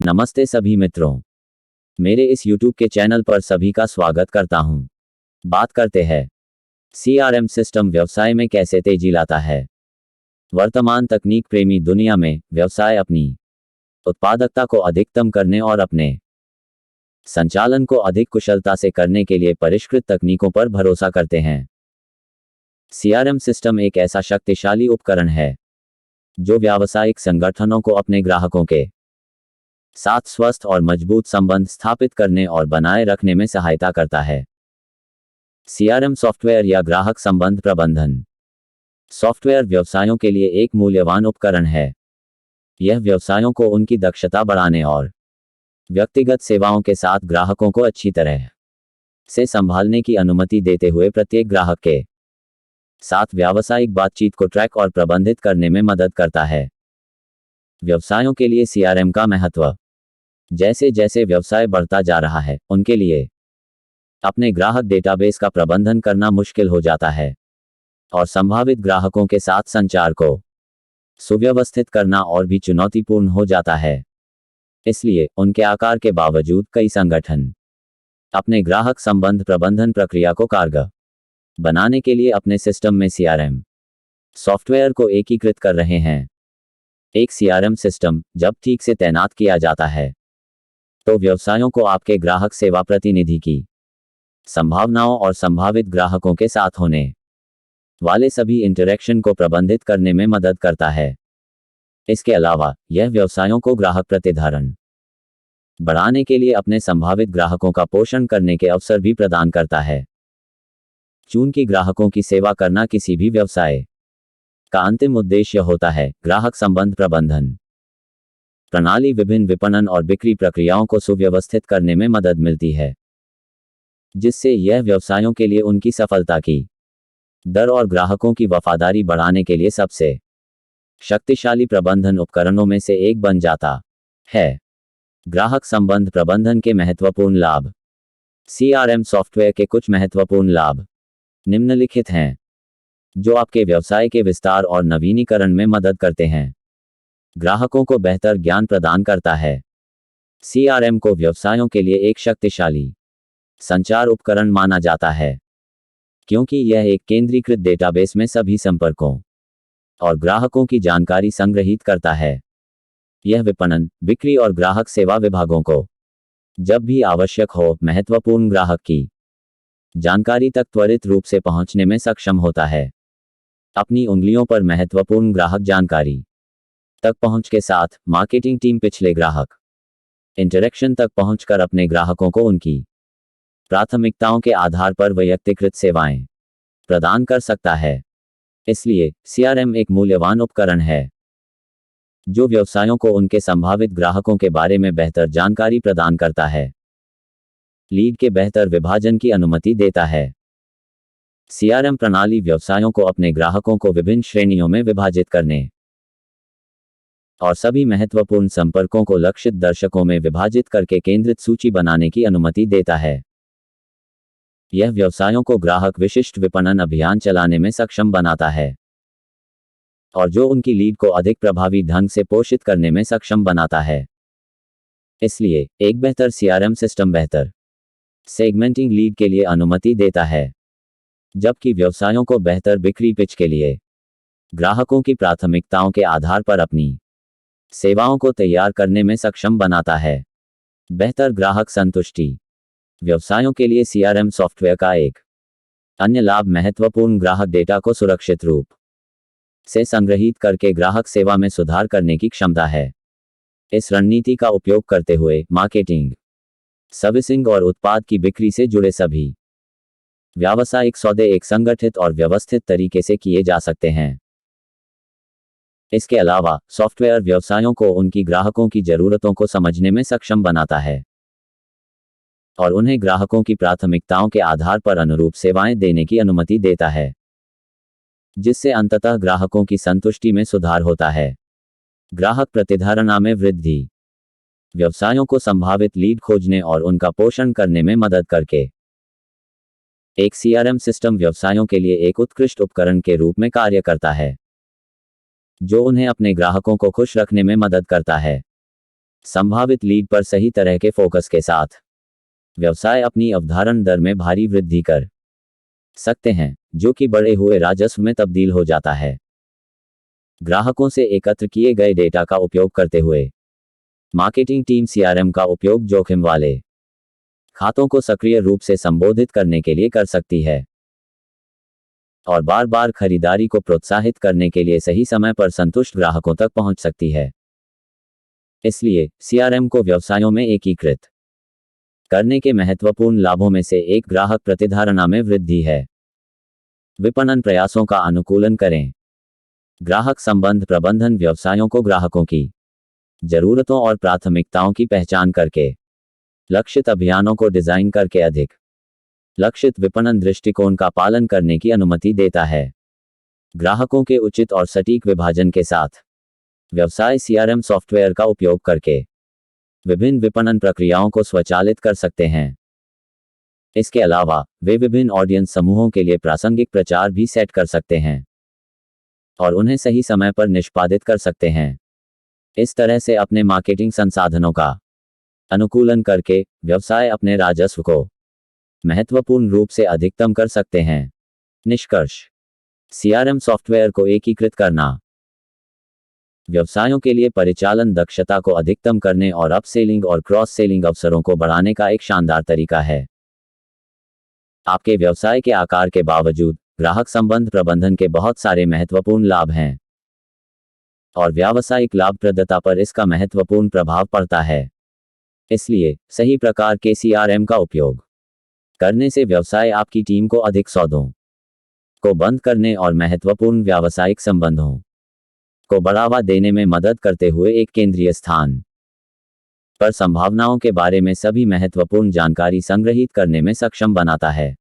नमस्ते सभी मित्रों, मेरे इस YouTube के चैनल पर सभी का स्वागत करता हूं। बात करते हैं CRM सिस्टम व्यवसाय में कैसे तेजी लाता है। वर्तमान तकनीक प्रेमी दुनिया में व्यवसाय अपनी उत्पादकता को अधिकतम करने और अपने संचालन को अधिक कुशलता से करने के लिए परिष्कृत तकनीकों पर भरोसा करते हैं। CRM सिस्टम एक ऐसा शक्तिशाली उपकरण है जो व्यावसायिक संगठनों को अपने ग्राहकों के साथ स्वस्थ और मजबूत संबंध स्थापित करने और बनाए रखने में सहायता करता है। CRM सॉफ्टवेयर या ग्राहक संबंध प्रबंधन सॉफ्टवेयर व्यवसायों के लिए एक मूल्यवान उपकरण है। यह व्यवसायों को उनकी दक्षता बढ़ाने और व्यक्तिगत सेवाओं के साथ ग्राहकों को अच्छी तरह से संभालने की अनुमति देते हुए प्रत्येक ग्राहक के साथ व्यावसायिक बातचीत को ट्रैक और प्रबंधित करने में मदद करता है। व्यवसायों के लिए CRM का महत्व जैसे जैसे व्यवसाय बढ़ता जा रहा है, उनके लिए अपने ग्राहक डेटाबेस का प्रबंधन करना मुश्किल हो जाता है और संभावित ग्राहकों के साथ संचार को सुव्यवस्थित करना और भी चुनौतीपूर्ण हो जाता है। इसलिए उनके आकार के बावजूद कई संगठन अपने ग्राहक संबंध प्रबंधन प्रक्रिया को कारगर बनाने के लिए अपने सिस्टम में CRM सॉफ्टवेयर को एकीकृत कर रहे हैं। एक CRM सिस्टम जब ठीक से तैनात किया जाता है तो व्यवसायों को आपके ग्राहक सेवा प्रतिनिधि की संभावनाओं और संभावित ग्राहकों के साथ होने वाले सभी इंटरैक्शन को प्रबंधित करने में मदद करता है। इसके अलावा यह व्यवसायों को ग्राहक प्रतिधारण बढ़ाने के लिए अपने संभावित ग्राहकों का पोषण करने के अवसर भी प्रदान करता है। चूंकि ग्राहकों की सेवा करना किसी भी व्यवसाय का अंतिम उद्देश्य होता है, ग्राहक संबंध प्रबंधन प्रणाली विभिन्न विपणन और बिक्री प्रक्रियाओं को सुव्यवस्थित करने में मदद मिलती है, जिससे यह व्यवसायों के लिए उनकी सफलता की दर और ग्राहकों की वफादारी बढ़ाने के लिए सबसे शक्तिशाली प्रबंधन उपकरणों में से एक बन जाता है। ग्राहक संबंध प्रबंधन के महत्वपूर्ण लाभ। CRM सॉफ्टवेयर के कुछ महत्वपूर्ण लाभ निम्नलिखित हैं, जो आपके व्यवसाय के विस्तार और नवीनीकरण में मदद करते हैं। ग्राहकों को बेहतर ज्ञान प्रदान करता है। CRM को व्यवसायों के लिए एक शक्तिशाली संचार उपकरण माना जाता है, क्योंकि यह एक केंद्रीकृत डेटाबेस में सभी संपर्कों और ग्राहकों की जानकारी संग्रहीत करता है। यह विपणन, बिक्री और ग्राहक सेवा विभागों को जब भी आवश्यक हो महत्वपूर्ण ग्राहक की जानकारी तक त्वरित रूप से पहुंचने में सक्षम होता है। अपनी उंगलियों पर महत्वपूर्ण ग्राहक जानकारी तक पहुंच के साथ, मार्केटिंग टीम पिछले ग्राहक इंटरैक्शन तक पहुंचकर अपने ग्राहकों को उनकी प्राथमिकताओं के आधार पर वैयक्तिकृत सेवाएं प्रदान कर सकता है। इसलिए CRM एक मूल्यवान उपकरण है जो व्यवसायों को उनके संभावित ग्राहकों के बारे में बेहतर जानकारी प्रदान करता है, लीड के बेहतर विभाजन की अनुमति देता है। CRM प्रणाली व्यवसायों को अपने ग्राहकों को विभिन्न श्रेणियों में विभाजित करने और सभी महत्वपूर्ण संपर्कों को लक्षित दर्शकों में विभाजित करके केंद्रित सूची बनाने की अनुमति देता है। यह व्यवसायों को ग्राहक विशिष्ट विपणन अभियान चलाने में सक्षम बनाता है और जो उनकी लीड को अधिक प्रभावी ढंग से पोषित करने में सक्षम बनाता है। इसलिए एक बेहतर CRM सिस्टम बेहतर सेगमेंटिंग लीड के लिए अनुमति देता है, जबकि व्यवसायों को बेहतर बिक्री पिच के लिए ग्राहकों की प्राथमिकताओं के आधार पर अपनी सेवाओं को तैयार करने में सक्षम बनाता है। बेहतर ग्राहक संतुष्टि। व्यवसायों के लिए CRM सॉफ्टवेयर का एक अन्य लाभ महत्वपूर्ण ग्राहक डेटा को सुरक्षित रूप से संग्रहीत करके ग्राहक सेवा में सुधार करने की क्षमता है। इस रणनीति का उपयोग करते हुए मार्केटिंग, सर्विसिंग और उत्पाद की बिक्री से जुड़े सभी व्यावसायिक सौदे एक संगठित और व्यवस्थित तरीके से किए जा सकते हैं। इसके अलावा सॉफ्टवेयर व्यवसायों को उनकी ग्राहकों की जरूरतों को समझने में सक्षम बनाता है और उन्हें ग्राहकों की प्राथमिकताओं के आधार पर अनुरूप सेवाएं देने की अनुमति देता है, जिससे अंततः ग्राहकों की संतुष्टि में सुधार होता है। ग्राहक प्रतिधारणा में वृद्धि। व्यवसायों को संभावित लीड खोजने और उनका पोषण करने में मदद करके एक CRM सिस्टम व्यवसायों के लिए एक उत्कृष्ट उपकरण के रूप में कार्य करता है, जो उन्हें अपने ग्राहकों को खुश रखने में मदद करता है। संभावित लीड पर सही तरह के फोकस के साथ व्यवसाय अपनी अवधारण दर में भारी वृद्धि कर सकते हैं, जो कि बढ़े हुए राजस्व में तब्दील हो जाता है। ग्राहकों से एकत्र किए गए डेटा का उपयोग करते हुए मार्केटिंग टीम सीआरएम का उपयोग जोखिम वाले खातों को सक्रिय रूप से संबोधित करने के लिए कर सकती है और बार बार खरीदारी को प्रोत्साहित करने के लिए सही समय पर संतुष्ट ग्राहकों तक पहुंच सकती है। इसलिए सीआरएम को व्यवसायों में एकीकृत करने के महत्वपूर्ण लाभों में से एक ग्राहक प्रतिधारणा में वृद्धि है। विपणन प्रयासों का अनुकूलन करें। ग्राहक संबंध प्रबंधन व्यवसायों को ग्राहकों की जरूरतों और प्राथमिकताओं की पहचान करके लक्षित अभियानों को डिजाइन करके अधिक लक्षित विपणन दृष्टिकोण का पालन करने की अनुमति देता है। ग्राहकों के उचित और सटीक विभाजन के साथ व्यवसाय सीआरएम सॉफ्टवेयर का उपयोग करके विभिन्न विपणन प्रक्रियाओं को स्वचालित कर सकते हैं। इसके अलावा वे विभिन्न ऑडियंस समूहों के लिए प्रासंगिक प्रचार भी सेट कर सकते हैं और उन्हें सही समय पर निष्पादित कर सकते हैं। इस तरह से अपने मार्केटिंग संसाधनों का अनुकूलन करके व्यवसाय अपने राजस्व को महत्वपूर्ण रूप से अधिकतम कर सकते हैं। निष्कर्ष: सीआरएम सॉफ्टवेयर को एकीकृत करना व्यवसायों के लिए परिचालन दक्षता को अधिकतम करने और अपसेलिंग और क्रॉस सेलिंग अवसरों को बढ़ाने का एक शानदार तरीका है। आपके व्यवसाय के आकार के बावजूद ग्राहक संबंध प्रबंधन के बहुत सारे महत्वपूर्ण लाभ हैं और व्यावसायिक लाभप्रदता पर इसका महत्वपूर्ण प्रभाव पड़ता है। इसलिए सही प्रकार के सीआरएम का उपयोग करने से व्यवसाय आपकी टीम को अधिक सौदों को बंद करने और महत्वपूर्ण व्यावसायिक संबंधों को बढ़ावा देने में मदद करते हुए एक केंद्रीय स्थान पर संभावनाओं के बारे में सभी महत्वपूर्ण जानकारी संग्रहीत करने में सक्षम बनाता है।